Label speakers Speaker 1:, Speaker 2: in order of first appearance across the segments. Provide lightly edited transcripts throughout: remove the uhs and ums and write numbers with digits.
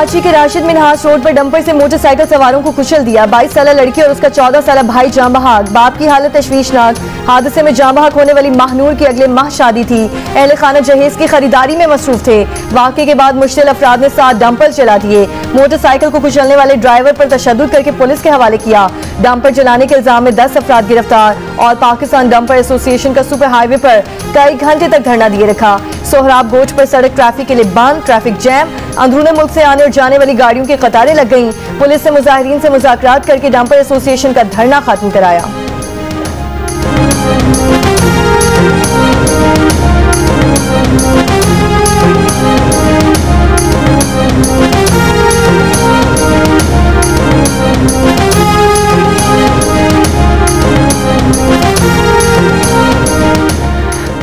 Speaker 1: कराची के राशिद मिनहास रोड पर डंपर से मोटरसाइकिल सवारों को कुचल दिया। 22 साल लड़की और उसका 14 साल भाई जाँ बहक। बाप की हालत तशवीशनाक। हादसे में जाँ बहक होने वाली महानूर की अगले माह शादी थी। अहले खाना जहेज की खरीदारी में मसरूफ थे। वाक़े के बाद मुश्तिल अफराद ने 7 डंपर चला दिए। मोटरसाइकिल को कुचलने वाले ड्राइवर पर तशद्दुद करके पुलिस के हवाले किया। डंपर जलाने के इल्जाम में 10 अफराद गिरफ्तार। और पाकिस्तान डंपर एसोसिएशन का सुपर हाईवे पर कई घंटे तक धरना दिए रखा। सोहराब गोच पर सड़क ट्रैफिक के लिए बंद। Traffic jam. अंदरूनी मुल्क से आने और जाने वाली गाड़ियों की कतारें लग गईं। पुलिस ने मुजाहिरीन से मुज़ाकरात करके डंपर एसोसिएशन का धरना खत्म कराया।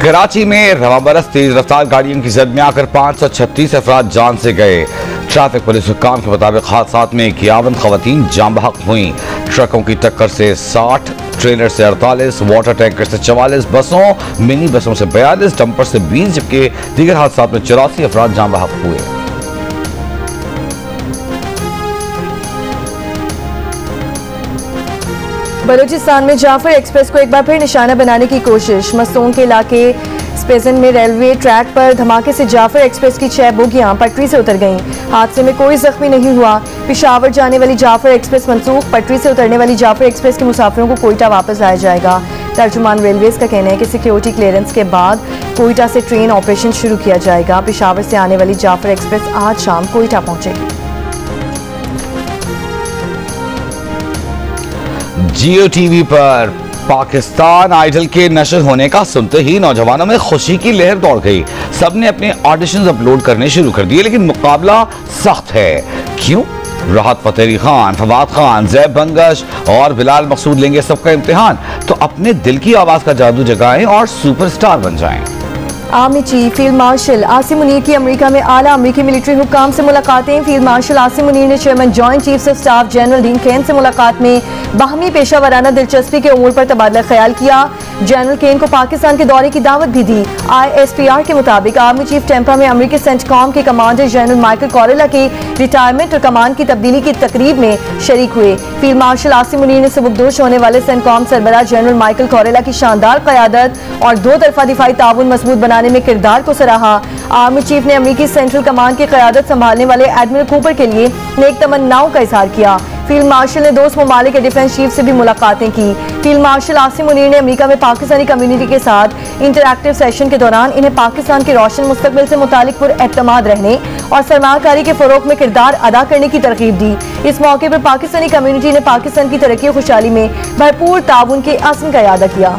Speaker 2: कराची में रवा बरस तेज रफ्तार गाड़ियों की जद में आकर 536 अफराद जान से गए। ट्रैफिक पुलिस हुक्काम के मुताबिक हादसात में 51 खवातीन जान बहक हुई। ट्रकों की टक्कर से 60, ट्रेलर से 48, वाटर टैंकर से 44, बसों मिनी बसों से 42, डंपर से 20, जबकि दीगर हादसात में 84 अफराद जान बहक हुए।
Speaker 1: बलूचिस्तान में जाफर एक्सप्रेस को एक बार फिर निशाना बनाने की कोशिश। मस्तून के इलाके स्पेजन में रेलवे ट्रैक पर धमाके से जाफर एक्सप्रेस की 6 बोगियां पटरी से उतर गईं। हादसे में कोई जख्मी नहीं हुआ। पेशावर जाने वाली जाफर एक्सप्रेस मनसूख। पटरी से उतरने वाली जाफर एक्सप्रेस के मुसाफिरों को कोयटा वापस लाया जाएगा। तर्जुमान रेलवेज का कहना है कि सिक्योरिटी क्लियरेंस के बाद कोयटा से ट्रेन ऑपरेशन शुरू किया जाएगा। पेशावर से आने वाली जाफर एक्सप्रेस आज शाम कोयटा पहुंचेगी।
Speaker 2: जियो टीवी पर पाकिस्तान आइडल के नशर होने का सुनते ही नौजवानों में खुशी की लहर दौड़ गई। सबने अपने ऑडिशंस अपलोड करने शुरू कर दिए, लेकिन मुकाबला सख्त है। क्यों? राहत फतेह अली खान, फवाद खान, ज़ैब बंगश और बिलाल मकसूद लेंगे सबका इम्तिहान। तो अपने दिल की आवाज का जादू जगाएं और सुपरस्टार बन जाएं।
Speaker 1: Army chief field marshal Asim Munir की अमेरिका में आला अमेरिकी मिलिट्री हुक्काम से मुलाकातें। फील्ड मार्शल आसिम मुनीर ने chairman joint chiefs of staff general Dan Caine से मुलाकात में बाहमी पेशा वराना दिलचस्पी के उमूर पर तबादला ख्याल किया। जनरल केन को पाकिस्तान के दौरे की दावत भी दी। ISPR के मुताबिक आर्मी चीफ टेम्पा में अमेरिकी सेंटकॉम के कमांडर जनरल माइकल कॉरेला की रिटायरमेंट और कमान की तब्दीली की तकरीब में शरीक हुए। फील्ड मार्शल आसिम मुनीर ने सबकदोश होने वाले सेंटकॉम सरबराह जनरल माइकल कॉरेला की शानदार क़यादत और 2 तरफा दिफाई ताउन मजबूत बनाने में किरदार को सराहा। आर्मी चीफ ने अमेरिकी सेंट्रल कमान की क़यादत संभालने वाले एडमिरल कूपर के लिए नेक तमन्नाओं का इजहार किया। फील्ड मार्शल ने दोस्त ममालिक के डिफेंस चीफ से भी मुलाकातें की। फील्ड मार्शल आसिम मुनीर ने अमेरिका में पाकिस्तानी कम्युनिटी के साथ इंटरैक्टिव सेशन के दौरान इन्हें पाकिस्तान के रोशन मुस्तकबिल से मुतालिक पुरएतमाद रहने और सरमायाकारी के फरोग में किरदार अदा करने की तरगीब दी। इस मौके पर पाकिस्तानी कम्युनिटी ने पाकिस्तान की तरक्की और खुशहाली में भरपूर ताउन के अज़्म का इरादा किया।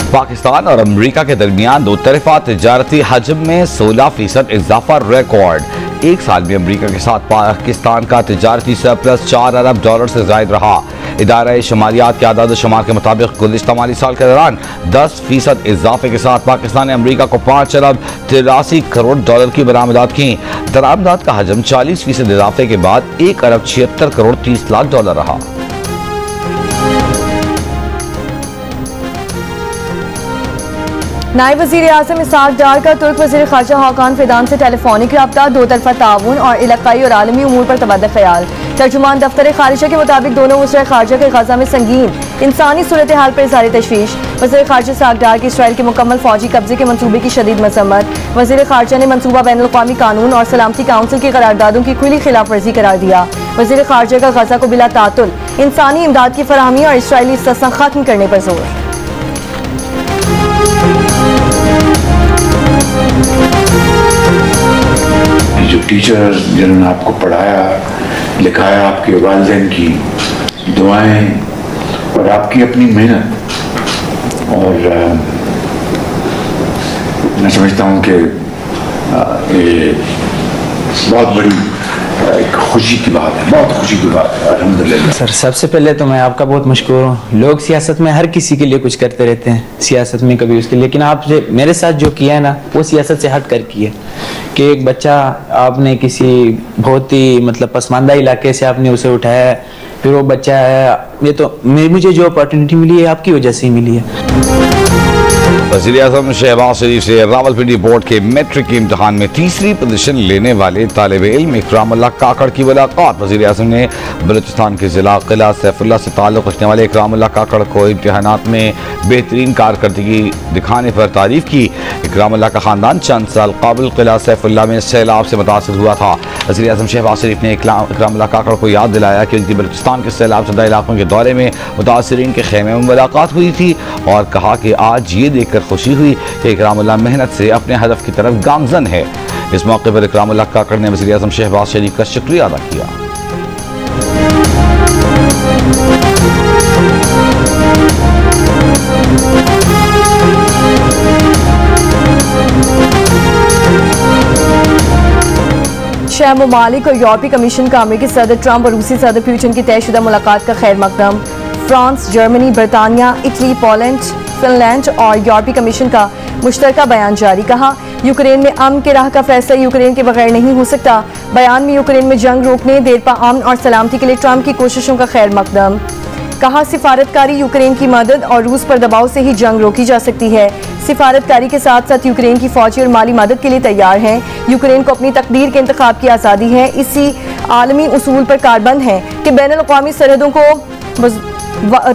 Speaker 2: पाकिस्तान और अमेरिका के दरमियान 2 तरफा तिजारती हजम में 16% इजाफा रिकॉर्ड। एक साल में अमेरिका के साथ पाकिस्तान का तिजारती सरप्लस $4 अरब से ज्यादा रहा। इदारा शुमारियात के आदाद शुमार के मुताबिक गुज़िश्ता माली साल के दौरान 10% इजाफे के साथ पाकिस्तान ने अमेरिका को $5 अरब 83 करोड़ की बरामदात की। दरामदात का हजम 40% इजाफे के बाद $1 अरब 76 करोड़ 30 लाख रहा।
Speaker 1: नायब वज़ीर आज़म इसहाक डार का तुर्क वज़ीर ख़ारजा हाकान फिदान से टेलीफोनिक रब्ता। 2 तरफा ताउन और इलाकाई और आलमी उमूर पर तबादला ख्याल। तर्जुमान दफ्तर खारिजा के मुताबिक दोनों वज़ीर ख़ारजा के गज़ा में संगीन इंसानी सूरत हाल पर इज़हार तशवीश। वज़ीर ख़ारजा इसहाक डार की इसराइल के मुकम्मल फौजी कब्जे के मनसूबे की शदीद मज़म्मत। वज़ीर ख़ारजा ने मनसूबा बैनुल अक़वामी कानून और सलामती काउंसिल की करारदादों की खुली खिलाफ वर्जी करार दिया। वज़ीर ख़ारजा का गज़ा को बिला तातुल इंसानी इमदाद की फराहमी और इसराइली इस्तहसान खत्म करने पर जोर।
Speaker 3: जो टीचर जिन्होंने आपको पढ़ाया लिखाया, आपके वालिदैन की दुआएं और आपकी अपनी मेहनत, और मैं समझता हूँ कि ये बहुत बड़ी एक खुशी की बात है, बहुत खुशी की बात है अल्हम्दुलिल्लाह।
Speaker 4: सर सबसे पहले तो मैं आपका बहुत मशकूर हूँ। लोग सियासत में हर किसी के लिए कुछ करते रहते हैं, सियासत में कभी उसके, लेकिन आपने मेरे साथ जो किया है ना वो सियासत से हट कर किया कि एक बच्चा आपने किसी बहुत ही मतलब पसमानदा इलाके से आपने उसे उठाया, फिर वो बच्चा है, ये तो मुझे जो अपॉर्चुनिटी मिली है आपकी वजह से ही मिली है।
Speaker 2: वज़ीर-ए-आज़म शहबाज शरीफ से रावलपिंडी बोर्ड के मैट्रिक के इम्तहान में तीसरी पोजीशन लेने वाले तालिब इल्म इकरामुल्लाह काकड़ की मुलाकात। वज़ीर-ए-आज़म ने बलूचिस्तान के जिला किला सैफुल्लाह से ताल्लुक़ रखने वाले इकरामुल्लाह काकड़ को इम्तहानात में बेहतरीन कारकर्दगी दिखाने पर तारीफ की। इकरामुल्लाह का ख़ानदान चंद साल कबल किला सैफुल्लाह में सैलाब से मुतासर हुआ था। वज़ीर-ए-आज़म शहबाज शरीफ ने इकरामुल्लाह काकड़ को याद दिलाया कि उनकी बलूचिस्तान के सैलाब ज़दा इलाकों के दौरे में मुतासरीन के खेमे में मुलाकात हुई थी और कहा कि आज ये देखकर खुशी हुई कि इकरामुल्लाह मेहनत से अपने हदफ की तरफ गामजन है। इस मौके पर इकरामुल्लाह काकड़ ने वज़ीर-ए-आज़म शहबाज शरीफ का शुक्रिया अदा किया।
Speaker 1: शह ममालिक और यूरोपीय कमीशन का अमेरिकी सदर ट्रंप और रूसी सदर पुतिन की तयशुदा मुलाकात का खैर मकदम। फ्रांस, जर्मनी, बरतानिया, इटली, पोलैंड, फिनलैंड और यूरोपीय कमीशन का मुश्तरका बयान जारी। कहा यूक्रेन में अमन के राह का फैसला यूक्रेन के बगैर नहीं हो सकता। बयान में यूक्रेन में जंग रोकने, देरपा अमन और सलामती के लिए ट्रंप की कोशिशों का खैर मकदम। कहा सिफारतकारी यूक्रेन की मदद और रूस पर दबाव से ही जंग रोकी जा सकती है। सिफारतकारी के साथ साथ यूक्रेन की फौजी और माली मदद के लिए तैयार हैं। यूक्रेन को अपनी तकदीर के इंतखाब की आज़ादी है। इसी आलमी उसूल पर कारबंद है कि बैनुल-अक़वामी सरहदों को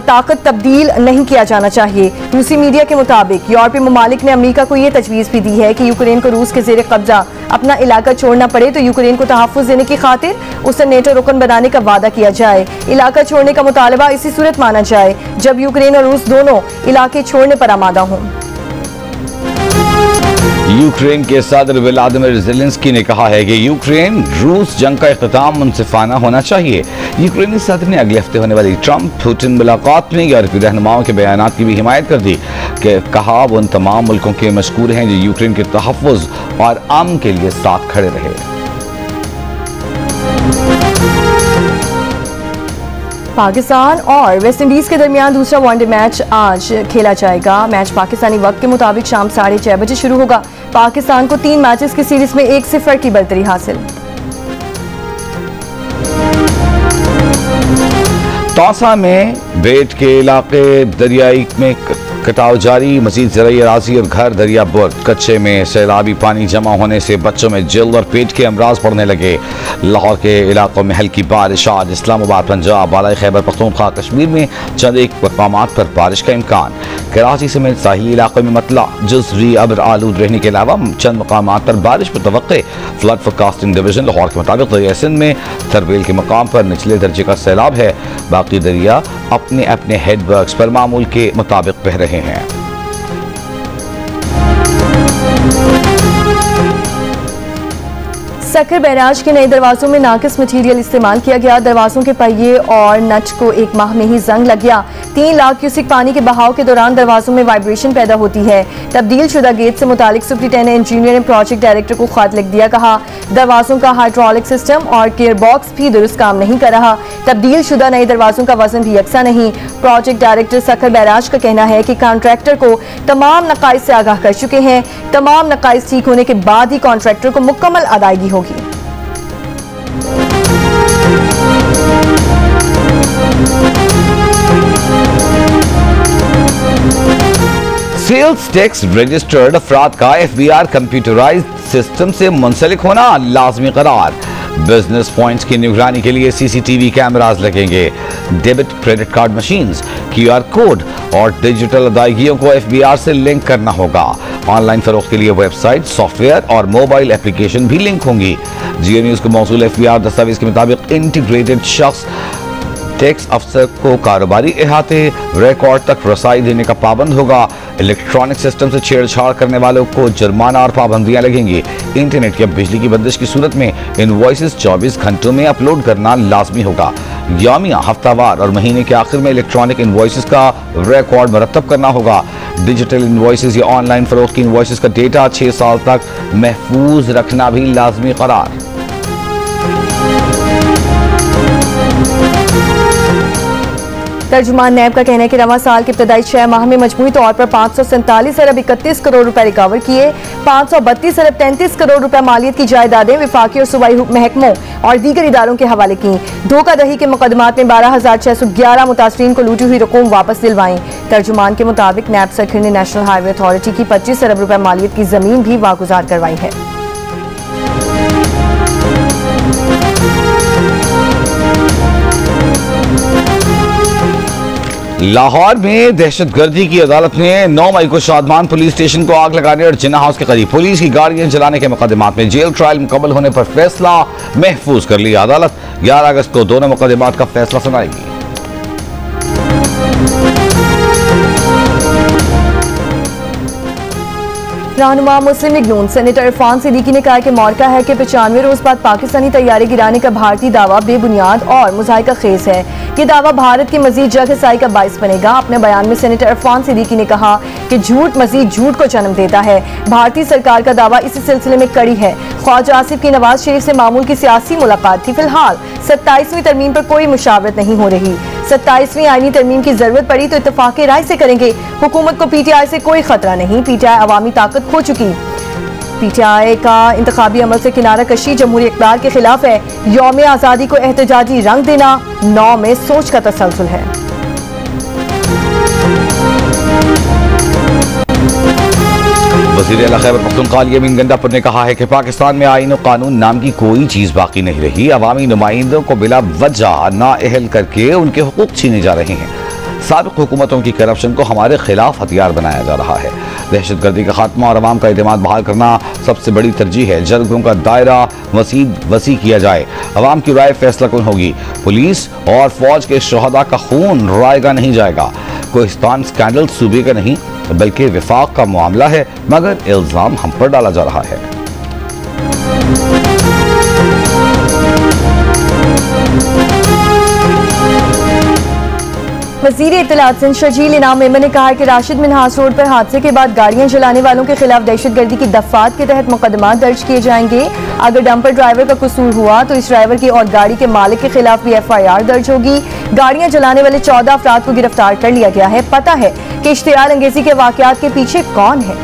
Speaker 1: ताकत तब्दील नहीं किया जाना चाहिए। रूसी मीडिया के मुताबिक यूरोपीय ममालिक ने अमेरिका को यह तजवीज़ भी दी है कि यूक्रेन को रूस के जेर कब्जा अपना इलाका छोड़ना पड़े तो यूक्रेन को तहफ़्फ़ुज़ देने की खातिर उसे नेटो रुकन बनाने का वादा किया जाए। इलाका छोड़ने का मुतालबा इसी सूरत माना जाए जब यूक्रेन और रूस दोनों इलाके छोड़ने पर आमादा हों।
Speaker 2: यूक्रेन के सदर व्लादिमीर ज़ेलेंस्की ने कहा है कि यूक्रेन रूस जंग का इख्तिताम मुनसिफाना होना चाहिए। यूक्रेनी सदर ने अगले हफ्ते होने वाली ट्रंप पुतिन मुलाकात में यूरोपीय रहनुमाओं के बयानात की भी हिमायत कर दी कि कहा वो उन तमाम मुल्कों के मशकूर हैं जो यूक्रेन के तहफ़्फ़ुज़ और अमन के लिए साथ खड़े रहे।
Speaker 1: पाकिस्तान और वेस्ट इंडीज के दरमियान दूसरा वनडे मैच आज खेला जाएगा। मैच पाकिस्तानी वक्त के मुताबिक शाम 6:30 बजे शुरू होगा। पाकिस्तान को 3 मैचेस की सीरीज में 1-0 की बढ़तरी हासिल।
Speaker 2: तौसा में बेट के इलाके दरियाई में कटाव जारी। मजीद ज़राई अराज़ी और घर दरिया बुर्द कच्चे में सैलाबी पानी जमा होने से बच्चों में जल्द और पेट के अमराज पड़ने लगे। लाहौर के इलाकों में हल्की बारिश आज। इस्लामाबाद, पंजाब, बालाई खैबर पख्तूनख्वा, कश्मीर में चंद एक मकामात पर बारिश का इम्कान। कराची समेत साहिली इलाकों में मतला जुज़वी अब्र आलूद रहने के अलावा चंद मकामात पर बारिश मुतवक्के। फ्लड फोरकास्टिंग डिवीजन लाहौर के मुताबिक दरिया सिंध में थरबेल के मकाम पर निचले दर्जे का सैलाब है। बाकी दरिया अपने अपने हेडवर्क्स पर मामूल के मुताबिक बह रहे हैं।
Speaker 1: सक्कर बैराज के नए दरवाजों में नाकिस मटीरियल इस्तेमाल किया गया। दरवाजों के पहिए और नट को एक माह में ही जंग लग गया। 3 लाख क्यूसिक पानी के बहाव के दौरान दरवाजों में वाइब्रेशन पैदा होती है। तब्दील शुदा गेट से मुतालिक सुपरिटेंडेंट इंजीनियर ने प्रोजेक्ट डायरेक्टर को खत लिख दिया। कहा दरवाजों का हाइड्रोलिक सिस्टम और गियर बॉक्स भी दुरुस्त काम नहीं कर रहा। तब्दील शुदा नए दरवाजों का वजन भी यकसा नहीं। प्रोजेक्ट डायरेक्टर सक्कर बैराज का कहना है कि कॉन्ट्रैक्टर को तमाम नकाइस से आगाह कर चुके हैं। तमाम नकाइस ठीक होने के बाद ही कॉन्ट्रैक्टर को मुकम्मल अदायगी होगी।
Speaker 2: सेल्स टैक्स रजिस्टर्ड अफराद का FBR कंप्यूटराइज्ड सिस्टम से मुंसलिक होना लाजमी करार। बिजनेस पॉइंट्स की निगरानी के लिए CCTV कैमरास लगेंगे। Debit credit card machines, QR code और डिजिटल अदायगियों को FBR से लिंक करना होगा। ऑनलाइन फरोख्त के लिए वेबसाइट, सॉफ्टवेयर और मोबाइल एप्लीकेशन भी लिंक होंगी। जियो न्यूज को मौसूल FBR दस्तावेज के मुताबिक इंटीग्रेटेड शख्स टैक्स अफसर को कारोबारी इहाते रिकॉर्ड तक रसाई देने का पाबंद होगा। इलेक्ट्रॉनिक सिस्टम से छेड़छाड़ करने वालों को जुर्माना और पाबंदियां लगेंगी। इंटरनेट या बिजली की बंदिश की सूरत में इनवॉइसेस 24 घंटों में अपलोड करना लाजमी होगा। यौमिया, हफ्तावार और महीने के आखिर में इलेक्ट्रॉनिक इनवॉइसेस का रिकॉर्ड मरतब करना होगा। डिजिटल इनवॉइसेस या ऑनलाइन फरोख्त की इनवॉइसेस का डेटा 6 साल तक महफूज रखना भी लाजमी करार।
Speaker 1: तर्जुमान नैब का कहना है कि रवां साल के इब्तदाई 6 माह में मजमूई तौर पर 547 अरब 31 करोड़ रुपए रिकवर किए। 532 अरब 33 करोड़ रुपए मालियत की जायदादें विफाकी और सूबाई महकमों और दीगर इदारों के हवाले की। धोखाधड़ी के मुकदमात में 12,611 मुतासरीन को लूटी हुई रकूम वापस दिलवाई। तर्जुमान के मुताबिक नैब सखर ने नेशनल हाईवे अथॉरिटी की 25 अरब रुपए मालियत की जमीन भी वागुजार करवाई है।
Speaker 2: लाहौर में दहशतगर्दी की अदालत ने 9 मई को शादमान पुलिस स्टेशन को आग लगाने और जिन्ना हाउस के करीब पुलिस की गाड़ियां जलाने के मुकदमात में जेल ट्रायल मुकम्मल होने पर फैसला महफूज कर लिया। अदालत 11 अगस्त को दोनों मुकदमात का फैसला सुनाएगी।
Speaker 1: रहनुमा मुस्लिम लीग नून सेनेटर इरफान सिद्दीकी ने कहा कि मौका है कि 95 रोज बाद पाकिस्तानी तैयारी गिराने का भारतीय दावा बेबुनियाद और मुज़ाहिका खेज है। ये दावा भारत की मजीद जगहसाई का बाइस बनेगा। अपने बयान में सेनेटर इरफान सिद्दीकी ने कहा कि झूठ मजीद झूठ को जन्म देता है। भारतीय सरकार का दावा इसी सिलसिले में कड़ी है। ख्वाजा आसिफ की नवाज शरीफ से मामूल की सियासी मुलाकात थी। फिलहाल 27वीं तरमीम पर कोई मुशावरत नहीं हो रही। 27वीं आईनी तरमीम की जरूरत पड़ी तो इत्तफाक़ राय से करेंगे। हुकूमत को पीटीआई से कोई खतरा नहीं। पीटीआई अवामी ताकत खो चुकी। पीटीआई का इंतखाबी अमल से किनारा कशी जमहूरी इक़्तिदार के खिलाफ है। यौम आज़ादी को एहतजाजी रंग देना 9 में सोच का तसलसल है।
Speaker 2: वज़ीर आला खैबर पख्तूनख्वा यामीन गंडापुर ने कहा है कि पाकिस्तान में आईन और कानून नाम की कोई चीज बाकी नहीं रही। अवामी नुमाइंदों को बिला वजह नाअहल करके उनके हुकूक छीने जा रहे हैं। साबिक़ हुकूमतों की करप्शन को हमारे खिलाफ हथियार बनाया जा रहा है। दहशतगर्दी का खात्मा और अवाम का एतमाद बहाल करना सबसे बड़ी तरजीह है। जलगों का दायरा वसी किया जाए। अवाम की राय फैसला कौन होगी। पुलिस और फौज के शहदा का खून रायगा नहीं जाएगा। कोहिस्तान स्कैंडल सूबे का नहीं बल्कि विफाक का मामला है, मगर इल्जाम हम पर डाला जा रहा है।
Speaker 1: वज़ीर इत्तलात सिंध शर्जील इनाम मेमन ने कहा है कि राशिद मिन्हास रोड पर हादसे के बाद गाड़ियां जलाने वालों के खिलाफ दहशतगर्दी की दफात के तहत मुकदमा दर्ज किए जाएंगे। अगर डंपर ड्राइवर का कसूर हुआ तो इस ड्राइवर की और गाड़ी के मालिक के खिलाफ भी FIR दर्ज होगी। गाड़ियां जलाने वाले 14 अफराद को गिरफ्तार कर लिया गया है। पता है कि इश्तियाल अंगेजी के वाकयात के पीछे कौन है।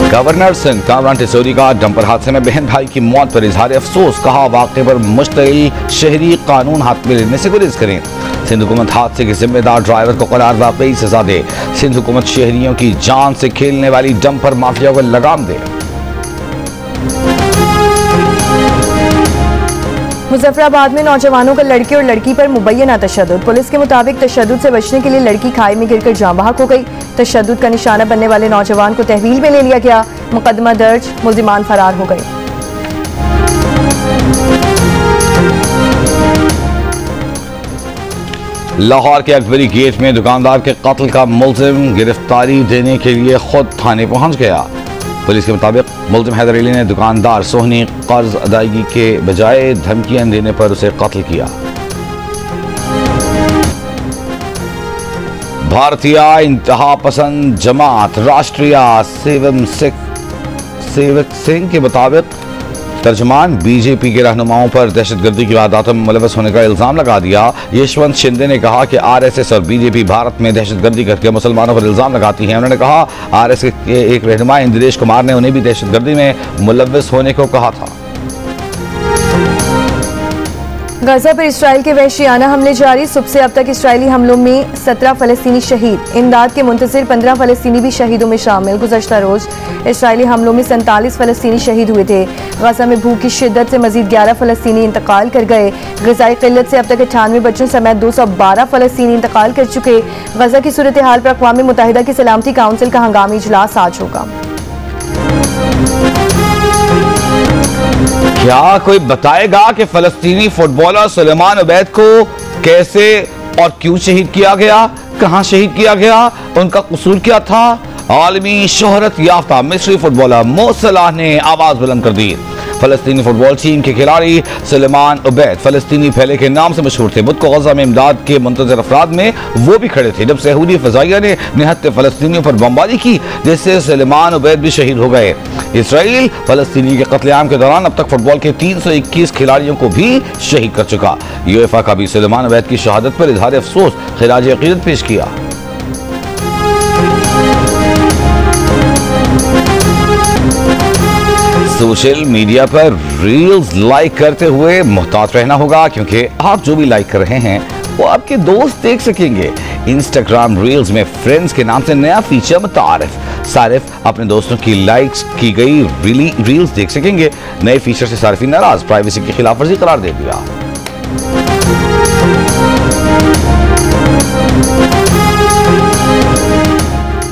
Speaker 2: गवर्नर सिंध कामरान टिसोरी का डंपर हादसे में बहन भाई की मौत पर इजहार अफसोस। कहा वाक़े पर मुश्तइल शहरी कानून हाथ में लेने से गुरेज करें। सिंध हुकूमत हादसे के जिम्मेदार ड्राइवर को करार वाकई सजा दे। सिंध हुकूमत शहरियों की जान से खेलने वाली डंपर माफिया को लगाम दे।
Speaker 1: मुजफ्फराबाद में नौजवानों का लड़के और लड़की पर मुबैना तशद्दुद। पुलिस के मुताबिक तशद्दुद से बचने के लिए लड़की खाई में गिरकर जान बहक हो गई। तशद्दुद का निशाना बनने वाले नौजवान को तहवील में ले लिया गया। मुकदमा दर्ज, मुल्जिमान फरार हो गए।
Speaker 2: लाहौर के अकबरी गेट में दुकानदार के कत्ल का मुल्जिम गिरफ्तारी देने के लिए खुद थाने पहुंच गया। पुलिस के मुताबिक मुल्जिम हैदर अली ने दुकानदार सोहनी कर्ज अदायगी के बजाय धमकियां देने पर उसे कत्ल किया। भारतीय इंतहा पसंद जमात राष्ट्रीय सेवक सिंह के मुताबिक तर्जमान बीजेपी के रहनुमाओं पर दहशतगर्दी की वारदातों में मुलव्वस होने का इल्जाम लगा दिया। यशवंत शिंदे ने कहा कि RSS और बीजेपी भारत में दहशतगर्दी करके मुसलमानों पर इल्जाम लगाती हैं। उन्होंने कहा RSS के एक रहनुमा इंद्रेश कुमार ने उन्हें भी दहशतगर्दी में मुलव्वस होने को कहा था।
Speaker 1: गजा पर इसराइल के वहशियाना हमले जारी। सुबह से अब तक इसराइली हमलों में 17 फलस्तीनी शहीद। इमदाद के मुंतज़िर 15 फलस्तीनी भी शहीदों में शामिल। गुज़श्ता रोज इसराइली हमलों में 47 फलस्तीनी शहीद हुए थे। गजा में भूख की शिद्दत से मजीद 11 फलस्तीनी इंतकाल कर गए। ग़िज़ाई क़िल्लत से अब तक 98 बच्चों समेत 212 फलस्तीनी इंतकाल कर चुके। गजा की सूरत हाल पर अक़वाम मुत्तहिदा की सलामती काउंसिल का हंगामी इजलास आज होगा।
Speaker 2: क्या कोई बताएगा कि फलस्तीनी फुटबॉलर सुलेमान उबैद को कैसे और क्यों शहीद किया गया, कहां शहीद किया गया, उनका कसूर क्या था? आलमी शोहरत याफ्ता मिस्री फुटबॉलर मो सलाह ने आवाज बुलंद कर दी। फलस्तीनी फुटबॉल टीम के खिलाड़ी सुलेमान उबैद फलस्तीनी फैले के नाम से मशहूर थे। बुध को गजा में इमदाद के मुंतजर अफराद में वो भी खड़े थे जब सऊदी फजाइया ने निहत्ते फलस्तीनियों पर बमबारी की, जिससे सुलेमान उबैद भी शहीद हो गए। इसराइल फलस्तीनी के कत्लेआम के दौरान अब तक फुटबॉल के 321 खिलाड़ियों को भी शहीद कर चुका। यूएफा का भी सुलेमान उबैद की शहादत पर इजहार अफसोस खिराज अकीदत पेश किया। सोशल मीडिया पर रील्स लाइक करते हुए मुहतात रहना होगा, क्योंकि आप जो भी लाइक कर रहे हैं वो आपके दोस्त देख सकेंगे। इंस्टाग्राम रील्स में फ्रेंड्स के नाम से नया फीचर मुतारिफ। सारिफ अपने दोस्तों की लाइक्स की गई रील्स देख सकेंगे। नए फीचर से सारिफीन नाराज, प्राइवेसी की खिलाफवर्जी करार दे दिया।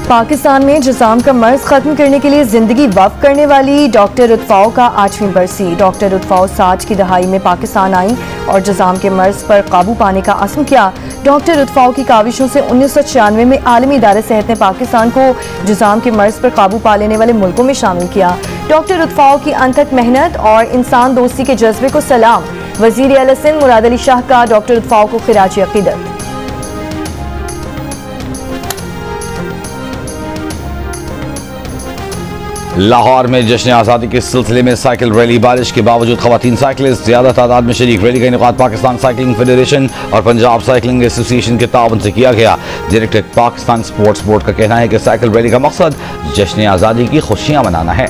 Speaker 1: पाकिस्तान में जुज़ाम का मर्ज खत्म करने के लिए जिंदगी वक्फ करने वाली डॉक्टर उत्फाओ का 8वीं बरसी। डॉक्टर उत्फाओ 60 की दहाई में पाकिस्तान आई और जुज़ाम के मर्ज पर काबू पाने का अज़्म किया। डॉक्टर उत्फाओ की काविशों से 1996 में आलमी इदारे सेहत ने पाकिस्तान को जुज़ाम के मर्ज पर काबू पा लेने वाले मुल्कों में शामिल किया। डॉक्टर उत्फाओ की अनथक मेहनत और इंसान दोस्ती के जज्बे को सलाम। वज़ीर आला सिंध मुराद अली शाह का डॉक्टर उत्फाओ को खिराज अकीदत।
Speaker 2: लाहौर में जश्न आज़ादी के सिलसिले में साइकिल रैली। बारिश के बावजूद खवातीन साइकिलिस्ट ज्यादा तादाद में शरीक। रैली का इनेकाद पाकिस्तान साइकिलिंग फेडरेशन और पंजाब साइकिलिंग एसोसिएशन के ताउन से किया गया। डायरेक्टर पाकिस्तान स्पोर्ट्स बोर्ड का कहना है कि साइकिल रैली का मकसद जश्न आज़ादी की खुशियां मनाना है।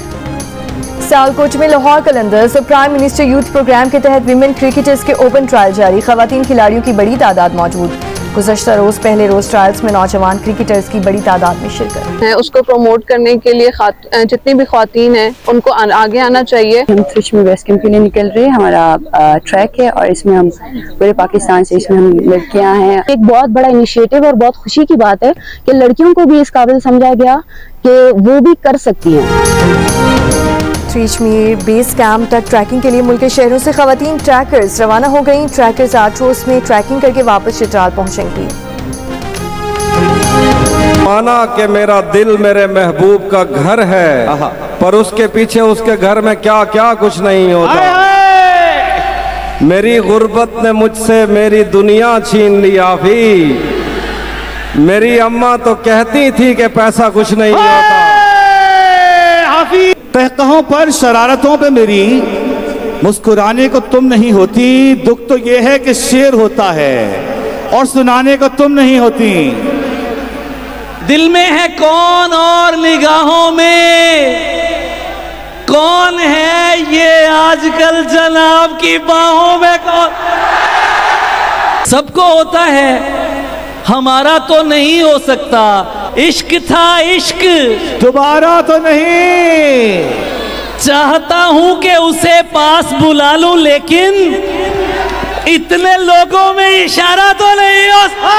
Speaker 1: सियालकोट में लाहौर कलंदर्स और प्राइम मिनिस्टर यूथ प्रोग्राम के तहत विमेन क्रिकेटर्स के ओपन ट्रायल जारी। खवातीन खिलाड़ियों की बड़ी तादाद मौजूद। गुज़श्ता रोज पहले रोज ट्रायल्स में नौजवान क्रिकेटर्स की बड़ी तादाद में शिरकत
Speaker 5: है। उसको प्रमोट करने के लिए जितनी भी ख्वातीन हैं उनको आगे आना चाहिए।
Speaker 6: हम थ्रिच में बेस्ट कैंप के लिए निकल रहे हैं। हमारा ट्रैक है और इसमें हम पूरे पाकिस्तान से इसमें हम लड़कियां हैं। एक बहुत बड़ा इनिशिएटिव और बहुत खुशी की बात है कि लड़कियों को भी इस काबिल समझा गया कि वो भी कर सकती हैं।
Speaker 1: त्रिचमीर बेस कैंप तक ट्रैकिंग के लिए मुल्क के शहरों से खवातीन ट्रैकर्स रवाना हो गईं। ट्रैकर्स आट्रोस में ट्रैकिंग करके वापस चित्राल पहुंचेंगी।
Speaker 7: माना कि मेरा दिल मेरे महबूब का घर है, पर उसके पीछे उसके घर में क्या क्या कुछ नहीं होता। मेरी गुर्बत ने मुझसे मेरी दुनिया छीन ली आफी। मेरी अम्मा तो कहती थी कि पैसा कुछ नहीं होता।
Speaker 8: कहकहों पर शरारतों पे मेरी मुस्कुराने को तुम नहीं होती। दुख तो ये है कि शेर होता है और सुनाने को तुम नहीं होती।
Speaker 9: दिल में है कौन और निगाहों में कौन है, ये आजकल जनाब की बाहों में कौन। सबको होता है, हमारा तो नहीं हो सकता। इश्क था इश्क,
Speaker 8: दोबारा तो नहीं।
Speaker 9: चाहता हूं कि उसे पास बुला लूं, लेकिन इतने लोगों में इशारा तो नहीं हो सकता।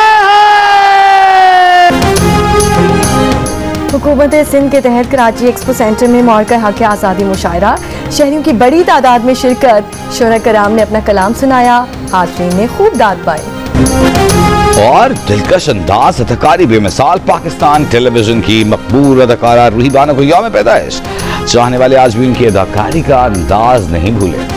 Speaker 1: हुकूमत सिंध के तहत कराची एक्सपो सेंटर में मौका हक आज़ादी मुशायरा। शहरियों की बड़ी तादाद में शिरकत। शोरा कराम ने अपना कलाम सुनाया। हाज़रीन ने खूब दाद पाई।
Speaker 2: और दिलकश अंदाज अदाकारी बेमिसाल पाकिस्तान टेलीविजन की मकबूल अदाकारा रूही बानो को यौम पैदाइश। चाहने वाले आज भी उनकी अदाकारी का अंदाज नहीं भूले।